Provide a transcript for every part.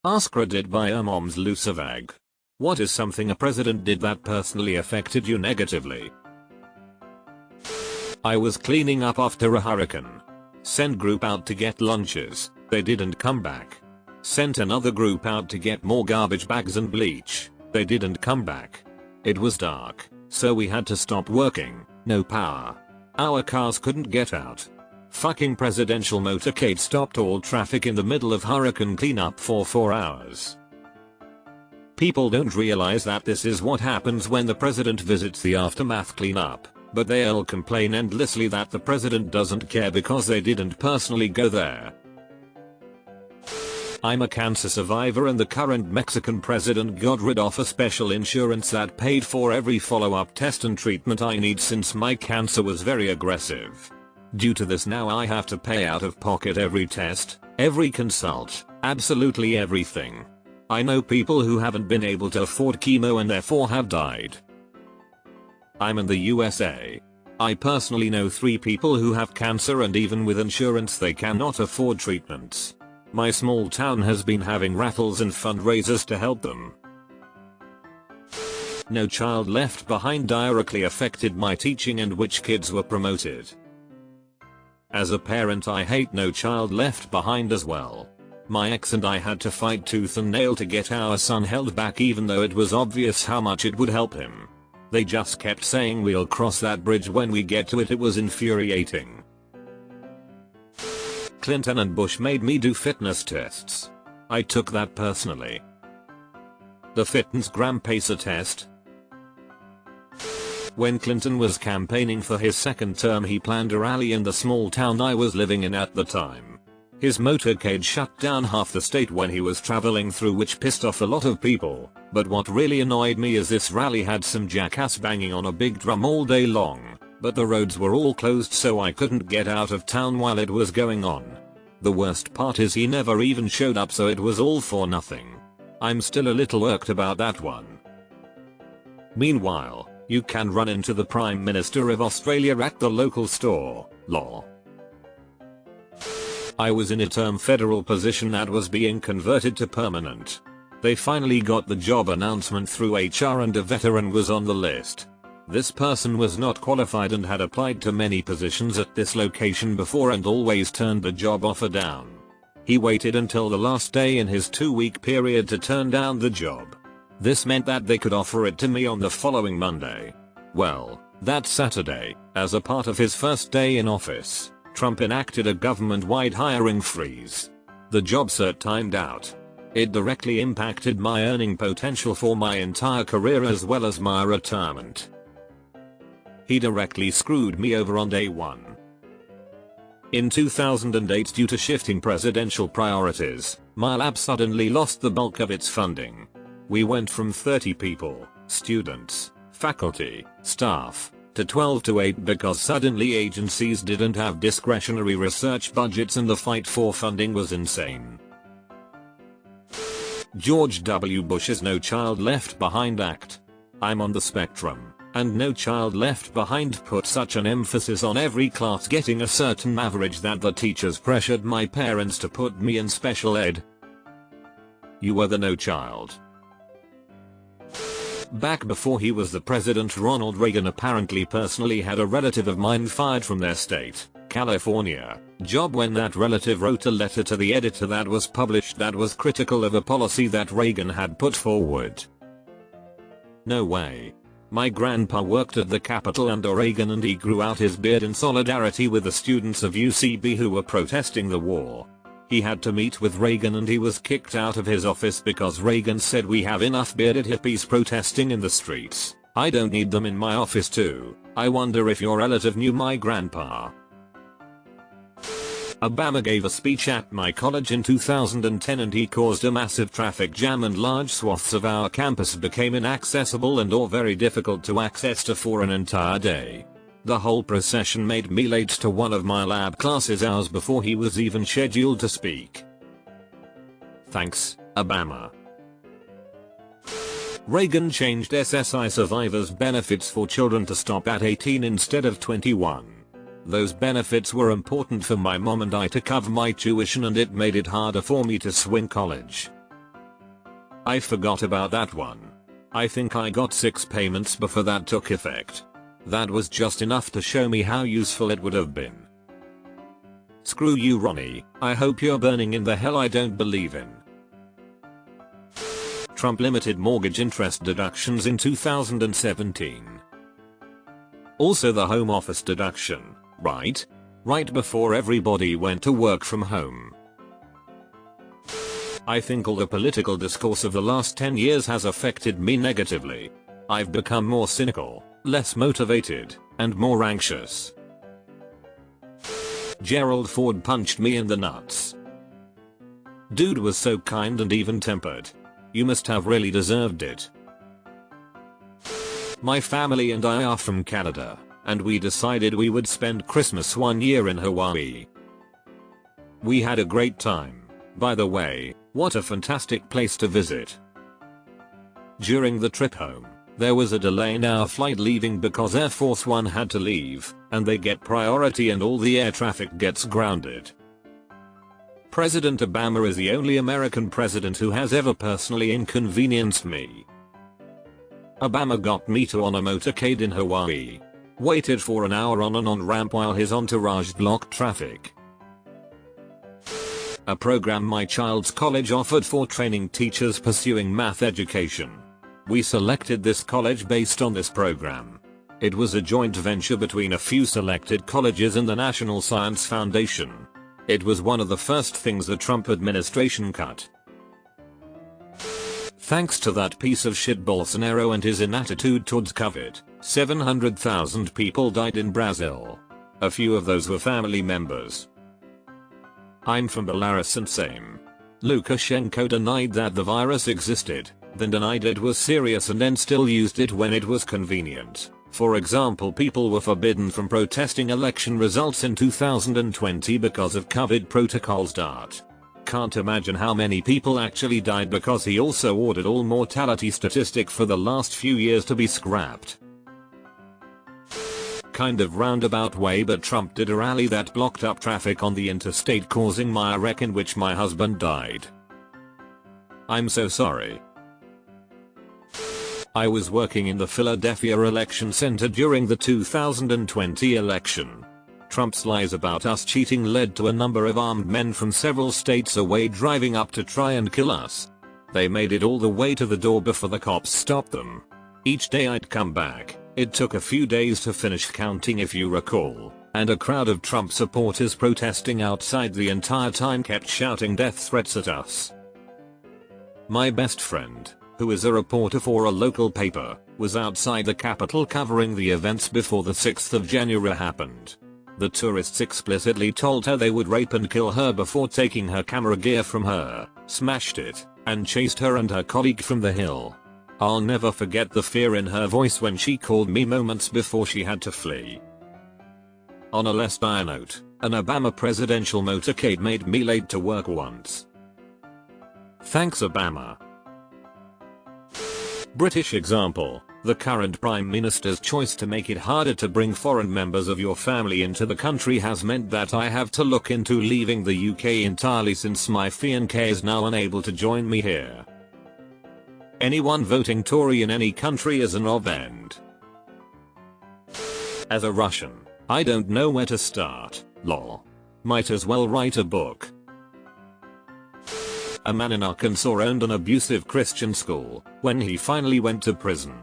AskReddit by Mom's Lucivag. What is something a president did that personally affected you negatively? I was cleaning up after a hurricane. Sent group out to get lunches, they didn't come back. Sent another group out to get more garbage bags and bleach, they didn't come back. It was dark, so we had to stop working, no power. Our cars couldn't get out. Fucking presidential motorcade stopped all traffic in the middle of hurricane cleanup for 4 hours. People don't realize that this is what happens when the president visits the aftermath cleanup, but they'll complain endlessly that the president doesn't care because they didn't personally go there. I'm a cancer survivor and the current Mexican president got rid of a special insurance that paid for every follow-up test and treatment I need since my cancer was very aggressive. Due to this now I have to pay out of pocket every test, every consult, absolutely everything. I know people who haven't been able to afford chemo and therefore have died. I'm in the USA. I personally know 3 people who have cancer and even with insurance they cannot afford treatments. My small town has been having raffles and fundraisers to help them. No Child Left Behind directly affected my teaching and which kids were promoted. As a parent I hate No Child Left Behind as well. My ex and I had to fight tooth and nail to get our son held back even though it was obvious how much it would help him. They just kept saying we'll cross that bridge when we get to it. It was infuriating. Clinton and Bush made me do fitness tests. I took that personally. The fitness gram pacer test. When Clinton was campaigning for his second term he planned a rally in the small town I was living in at the time. His motorcade shut down half the state when he was traveling through, which pissed off a lot of people, but what really annoyed me is this rally had some jackass banging on a big drum all day long, but the roads were all closed so I couldn't get out of town while it was going on. The worst part is he never even showed up, so it was all for nothing. I'm still a little irked about that one. Meanwhile, you can run into the Prime Minister of Australia at the local store, lol. I was in a term federal position that was being converted to permanent. They finally got the job announcement through HR and a veteran was on the list. This person was not qualified and had applied to many positions at this location before and always turned the job offer down. He waited until the last day in his 2-week period to turn down the job. This meant that they could offer it to me on the following Monday. Well, that Saturday, as a part of his first day in office, Trump enacted a government-wide hiring freeze. The job cert timed out. It directly impacted my earning potential for my entire career as well as my retirement. He directly screwed me over on day 1. In 2008, due to shifting presidential priorities, my lab suddenly lost the bulk of its funding. We went from 30 people, students, faculty, staff, to 12 to 8 because suddenly agencies didn't have discretionary research budgets and the fight for funding was insane. George W. Bush's No Child Left Behind Act. I'm on the spectrum, and No Child Left Behind put such an emphasis on every class getting a certain average that the teachers pressured my parents to put me in special ed. You were the no child. Back before he was the president, Ronald Reagan apparently personally had a relative of mine fired from their state, California, job when that relative wrote a letter to the editor that was published that was critical of a policy that Reagan had put forward. No way. My grandpa worked at the Capitol under Reagan and he grew out his beard in solidarity with the students of UCB who were protesting the war. He had to meet with Reagan and he was kicked out of his office because Reagan said we have enough bearded hippies protesting in the streets. I don't need them in my office too. I wonder if your relative knew my grandpa. Obama gave a speech at my college in 2010 and he caused a massive traffic jam and large swaths of our campus became inaccessible and or very difficult to access for an entire day. The whole procession made me late to one of my lab classes hours before he was even scheduled to speak. Thanks, Obama. Reagan changed SSI survivors' benefits for children to stop at 18 instead of 21. Those benefits were important for my mom and I to cover my tuition and it made it harder for me to swing college. I forgot about that one. I think I got 6 payments before that took effect. That was just enough to show me how useful it would have been. Screw you, Ronnie, I hope you're burning in the hell I don't believe in. Trump limited mortgage interest deductions in 2017. Also the home office deduction, right? Right before everybody went to work from home. I think all the political discourse of the last 10 years has affected me negatively. I've become more cynical, less motivated, and more anxious. Gerald Ford punched me in the nuts. Dude was so kind and even-tempered. You must have really deserved it. My family and I are from Canada, and we decided we would spend Christmas one year in Hawaii. We had a great time. By the way, what a fantastic place to visit. During the trip home, there was a delay in our flight leaving because Air Force One had to leave, and they get priority and all the air traffic gets grounded. President Obama is the only American president who has ever personally inconvenienced me. Obama got me to on a motorcade in Hawaii. Waited for an hour on an on-ramp while his entourage blocked traffic. A program my child's college offered for training teachers pursuing math education. We selected this college based on this program. It was a joint venture between a few selected colleges and the National Science Foundation. It was one of the first things the Trump administration cut. Thanks to that piece of shit Bolsonaro and his inattitude towards COVID, 700,000 people died in Brazil. A few of those were family members. I'm from Belarus and same. Lukashenko denied that the virus existed, then denied it was serious and then still used it when it was convenient. For example, people were forbidden from protesting election results in 2020 because of COVID protocols. Can't imagine how many people actually died because he also ordered all mortality statistic for the last few years to be scrapped. Kind of roundabout way, but Trump did a rally that blocked up traffic on the interstate, causing my wreck in which my husband died. I'm so sorry. I was working in the Philadelphia election center during the 2020 election. Trump's lies about us cheating led to a number of armed men from several states away driving up to try and kill us. They made it all the way to the door before the cops stopped them. Each day I'd come back. It took a few days to finish counting, if you recall, and a crowd of Trump supporters protesting outside the entire time kept shouting death threats at us. My best friend, who is a reporter for a local paper, was outside the Capitol covering the events before the 6th of January happened. The tourists explicitly told her they would rape and kill her before taking her camera gear from her, smashed it, and chased her and her colleague from the hill. I'll never forget the fear in her voice when she called me moments before she had to flee. On a less dire note, an Obama presidential motorcade made me late to work once. Thanks, Obama. British example. The current Prime Minister's choice to make it harder to bring foreign members of your family into the country has meant that I have to look into leaving the UK entirely, since my fiancé is now unable to join me here. Anyone voting Tory in any country is an of-end. As a Russian, I don't know where to start, lol. Might as well write a book. A man in Arkansas owned an abusive Christian school. When he finally went to prison,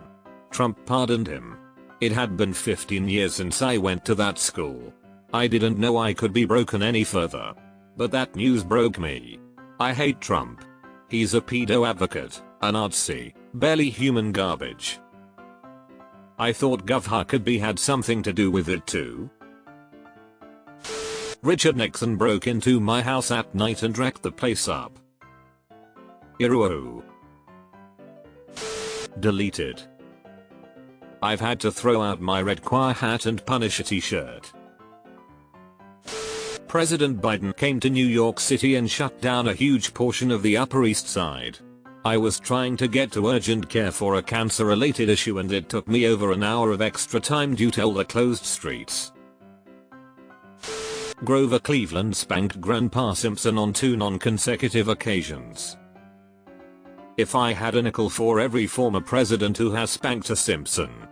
Trump pardoned him. It had been 15 years since I went to that school. I didn't know I could be broken any further. But that news broke me. I hate Trump. He's a pedo advocate, a Nazi, barely human garbage. I thought Gov Huckabee had something to do with it too. Richard Nixon broke into my house at night and wrecked the place up. Iroo. Deleted. I've had to throw out my red choir hat and Punisher t-shirt. President Biden came to New York City and shut down a huge portion of the Upper East Side. I was trying to get to urgent care for a cancer-related issue and it took me over an hour of extra time due to all the closed streets. Grover Cleveland spanked Grandpa Simpson on 2 non-consecutive occasions. If I had a nickel for every former president who has spanked a Simpson,